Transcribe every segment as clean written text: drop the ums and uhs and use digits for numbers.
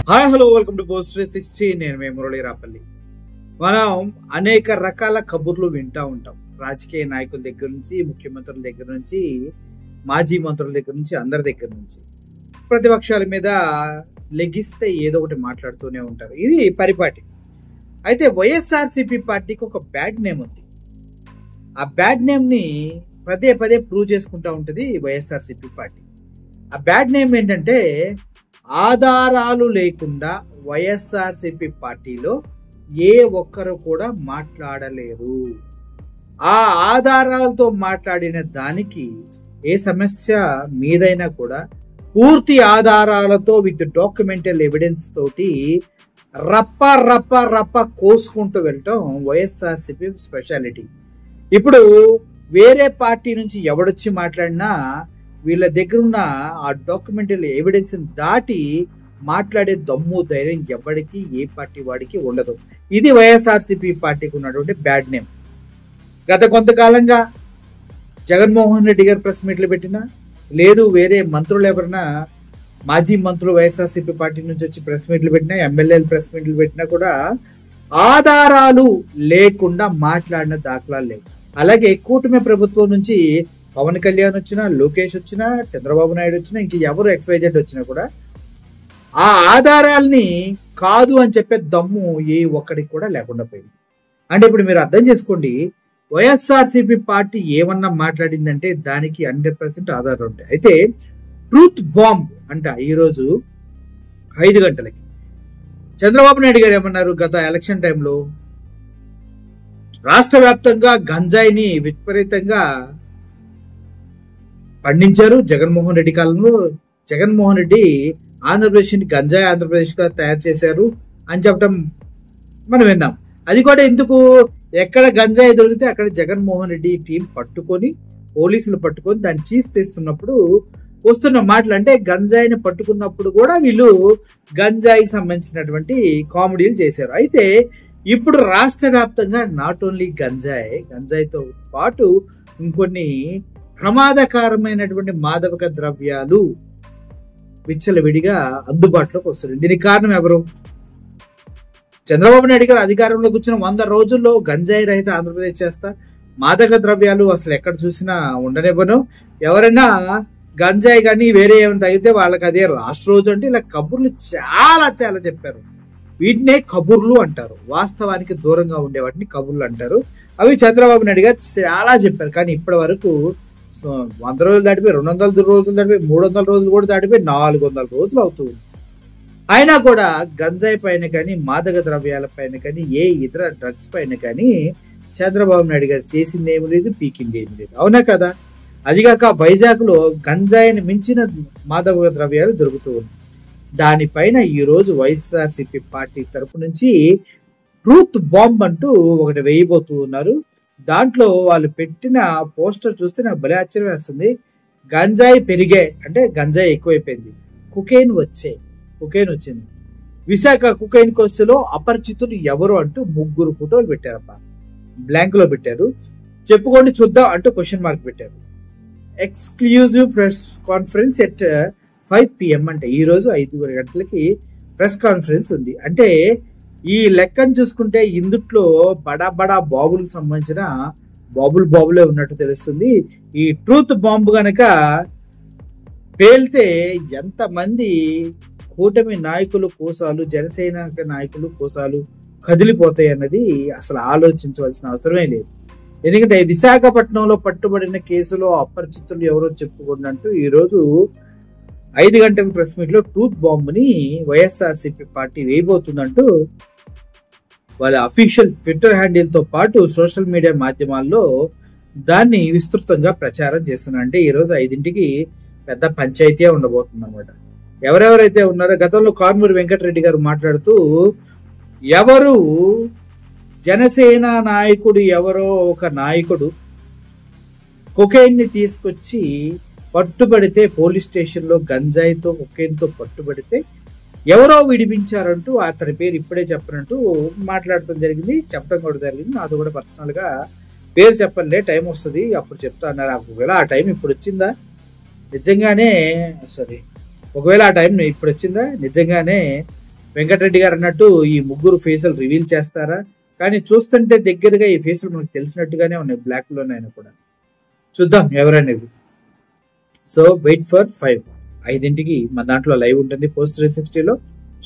Hi hello welcome to post 360. నేను మీ మురళీ రాపల్లి. మనం అనేక రకాల కబుర్లు వింటూ ఉంటాం. రాజకీయ నాయకుల దగ్గర నుంచి, ముఖ్యమంత్రుల దగ్గర నుంచి, మాజీ మంత్రుల దగ్గర నుంచి, అందరి దగ్గర నుంచి ప్రతిపక్షాల మీద లెగిస్తే ఏదో ఒకటి మాట్లాడుతూనే ఉంటారు. ఇది పరిపాటి. అయితే వైఎస్ఆర్సీపీ పార్టీకి ఒక బ్యాడ్ నేమ్ ఉంది. ఆ బ్యాడ్ నేమ్ని పదే పదే ప్రూవ్ చేసుకుంటూ ఉంటుంది వైఎస్ఆర్సీపీ పార్టీ. ఆ బ్యాడ్ నేమ్ ఏంటంటే, ఆధారాలు లేకుండా వైఎస్ఆర్సీపీ పార్టీలో ఏ ఒక్కరు కూడా మాట్లాడలేరు. ఆ ఆధారాలతో మాట్లాడిన దానికి ఏ సమస్య మీదైనా కూడా పూర్తి ఆధారాలతో విత్ డాక్యుమెంటల్ ఎవిడెన్స్ తోటి రప్ప రప్ప రప్ప కోసుకుంటూ వెళ్ళటం వైఎస్ఆర్సీపీ స్పెషాలిటీ. ఇప్పుడు వేరే పార్టీ నుంచి ఎవడొచ్చి మాట్లాడినా వీళ్ళ దగ్గర ఉన్న ఆ డాక్యుమెంటల్ ఎవిడెన్స్ దాటి మాట్లాడే దమ్ము ధైర్యం ఎవరికి, ఏ పార్టీ వాడికి ఉండదు. ఇది వైఎస్ఆర్సీపీ పార్టీకి ఉన్నటువంటి బ్యాడ్ నేమ్. గత కొంతకాలంగా జగన్మోహన్ రెడ్డి గారు ప్రెస్ మీట్లు పెట్టినా, లేదు వేరే మంత్రులు ఎవరైనా మాజీ మంత్రులు వైఎస్ఆర్సీపీ పార్టీ నుంచి వచ్చి ప్రెస్ మీట్లు పెట్టినా, ఎమ్మెల్యేలు ప్రెస్ మీట్లు పెట్టినా కూడా ఆధారాలు లేకుండా మాట్లాడిన దాఖలాలు లేవు. అలాగే కూటమి ప్రభుత్వం నుంచి పవన్ కళ్యాణ్ వచ్చినా, లోకేష్ వచ్చినా, చంద్రబాబు నాయుడు వచ్చినా, ఇంక ఎవరు XYZ వచ్చినా కూడా ఆ ఆధారాల్ని కాదు అని చెప్పే దమ్ము ఏ ఒక్కడికి కూడా లేకుండా పోయింది. అంటే ఇప్పుడు మీరు అర్థం చేసుకోండి, వైఎస్ఆర్సీపీ పార్టీ ఏమన్నా మాట్లాడిందంటే దానికి 100% ఆధారాలు ఉంటాయి. అయితే ట్రూత్ బాంబ్ అంట ఈరోజు 5 గంటలకి చంద్రబాబు నాయుడు గారు ఏమన్నారు, గత ఎలక్షన్ టైంలో రాష్ట్ర వ్యాప్తంగా గంజాయిని విపరీతంగా పండించారు. జగన్మోహన్ రెడ్డి కాలంలో జగన్మోహన్ రెడ్డి ఆంధ్రప్రదేశ్ గంజాయి ఆంధ్రప్రదేశ్ గా తయారు చేశారు అని చెప్పడం మనం విన్నాం. అది కూడా ఎందుకు, ఎక్కడ గంజాయి దొరికితే అక్కడ జగన్మోహన్ రెడ్డి టీం పట్టుకొని, పోలీసులు పట్టుకొని దాన్ని చీజ్ తీస్తున్నప్పుడు వస్తున్న మాటలు. అంటే గంజాయిని పట్టుకున్నప్పుడు కూడా వీళ్ళు గంజాయికి సంబంధించినటువంటి కామెడీలు చేశారు. అయితే ఇప్పుడు రాష్ట్ర వ్యాప్తంగా నాట్ ఓన్లీ గంజాయితో పాటు ఇంకొన్ని ప్రమాదకరమైనటువంటి మాదక ద్రవ్యాలు విచ్చలవిడిగా అందుబాటులోకి వస్తుంది. దీనికి కారణం ఎవరు? చంద్రబాబు నాయుడు గారు అధికారంలోకి వచ్చిన 100 రోజుల్లో గంజాయి రహిత ఆంధ్రప్రదేశ్ చేస్తా, మాదక ద్రవ్యాలు అసలు ఎక్కడ చూసినా ఉండనివ్వను, ఎవరైనా గంజాయి కానీ వేరే ఏమైనా తాగితే వాళ్ళకి అదే లాస్ట్ రోజు అంటే ఇలా కబుర్లు చాలా చాలా చెప్పారు. వీటినే కబుర్లు అంటారు. వాస్తవానికి దూరంగా ఉండే వాటిని కబుర్లు అంటారు. అవి చంద్రబాబు నాయుడు గారు చాలా చెప్పారు. కానీ ఇప్పటి వరకు 100 రోజులు దాటిపోయి, 200 రోజులు దాటిపోయి, 300 రోజులు కూడా దాటిపోయి 400 రోజులు అవుతుంది. అయినా కూడా గంజాయి పైన కానీ, మాదక ద్రవ్యాల పైన కానీ, ఏ ఇతర డ్రగ్స్ పైన కానీ చంద్రబాబు నాయుడు గారు చేసింది ఏమి లేదు, పీకింది ఏమి లేదు. అవునా కదా? అదిగాక వైజాగ్ లో గంజాయిని మించిన మాదక ద్రవ్యాలు దొరుకుతూ ఉన్నాయి. దానిపైన ఈ రోజు వైఎస్ఆర్సీపీ పార్టీ తరపు నుంచి ట్రూత్ బాంబ్ అంటూ ఒకటి వేయబోతూ ఉన్నారు. దాంట్లో వాళ్ళు పెట్టిన పోస్టర్ చూస్తే నాకు భలే ఆశ్చర్యం వేస్తుంది. గంజాయి పెరిగే అంటే గంజాయి ఎక్కువైపోయింది, కుకైన్ వచ్చింది. విశాఖ కుకైన్ కోస్టులో అపరిచితులు ఎవరు అంటూ 3 ఫోటోలు పెట్టారప్ప. బ్లాంక్ లో పెట్టారు. చెప్పుకోండి చూద్దాం అంటూ క్వశ్చన్ మార్క్ పెట్టారు. Exclusive press conference at 5 PM అంటే ఈ రోజు 5 గంటలకి ప్రెస్ కాన్ఫరెన్స్ ఉంది. అంటే ఈ లెక్కను చూసుకుంటే ఇందుట్లో బడా బాబులకు సంబంధించిన బాబులే ఉన్నట్టు తెలుస్తుంది. ఈ ట్రూత్ బాంబు గనక పేల్తే ఎంతమంది కూటమి నాయకులు కోసాలు, జనసేన నాయకులు కోసాలు కదిలిపోతాయి అన్నది అసలు ఆలోచించవలసిన అవసరమే లేదు. ఎందుకంటే విశాఖపట్నంలో పట్టుబడిన కేసులో అపరిచితులు ఎవరో చెప్పుకున్నట్టు ఈరోజు 5 గంటల ప్రెస్ మీట్ లో ట్రూత్ బాంబుని వైఎస్ఆర్సీపీ పార్టీ వేయబోతుందంటూ వాళ్ళ అఫీషియల్ ట్విట్టర్ హ్యాండిల్ తో పాటు సోషల్ మీడియా మాధ్యమాల్లో దాన్ని విస్తృతంగా ప్రచారం చేస్తున్నారు. అంటే ఈ రోజు 5ంటికి పెద్ద పంచాయతీ ఉండబోతుంది అనమాట. ఎవరెవరైతే ఉన్నారో, గతంలో కారుమూరి వెంకటరెడ్డి గారు మాట్లాడుతూ, ఎవరు జనసేన నాయకుడు, ఎవరో ఒక నాయకుడు కొకైన్ ని తీసుకొచ్చి పట్టుబడితే, పోలీస్ స్టేషన్ లో గంజాయితో కొకైన్ తో పట్టుబడితే ఎవరో విడిపించారంటూ అతని పేరు ఇప్పుడే చెప్పనంటూ మాట్లాడటం జరిగింది, చెప్పడం కూడా జరిగింది. నాతో కూడా పర్సనల్ గా పేరు చెప్పండి, టైం వస్తుంది అప్పుడు చెప్తా అన్నారు. ఒకవేళ ఆ టైం ఇప్పుడు వచ్చిందా నిజంగానే, ఒకవేళ ఆ టైం ఇప్పుడు వచ్చిందా నిజంగానే వెంకటరెడ్డి గారు అన్నట్టు ఈ ముగ్గురు ఫేసులు రివీల్ చేస్తారా? కానీ చూస్తుంటే దగ్గరగా ఈ ఫేసులు మనకు తెలిసినట్టుగానే ఉన్నాయి, బ్లాక్ లోనైనా కూడా. చూద్దాం ఎవరనేది. సో వెయిట్ ఫర్ 5ంటికి మన దాంట్లో లైవ్ ఉంటుంది పోస్ట్ 360లో,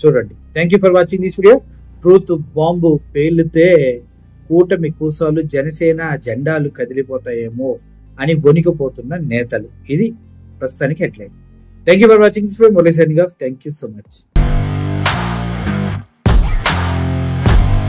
చూడండి. Thank you for watching this video. Truth bomb పేలితే కూటమి కూసాలు జనసేన జెండాలు కదిలిపోతాయేమో అని వణికిపోతున్న నేతలు. ఇది ప్రస్తుతానికి headline. Thank you for watching this video. Murali signing off. Thank you so much.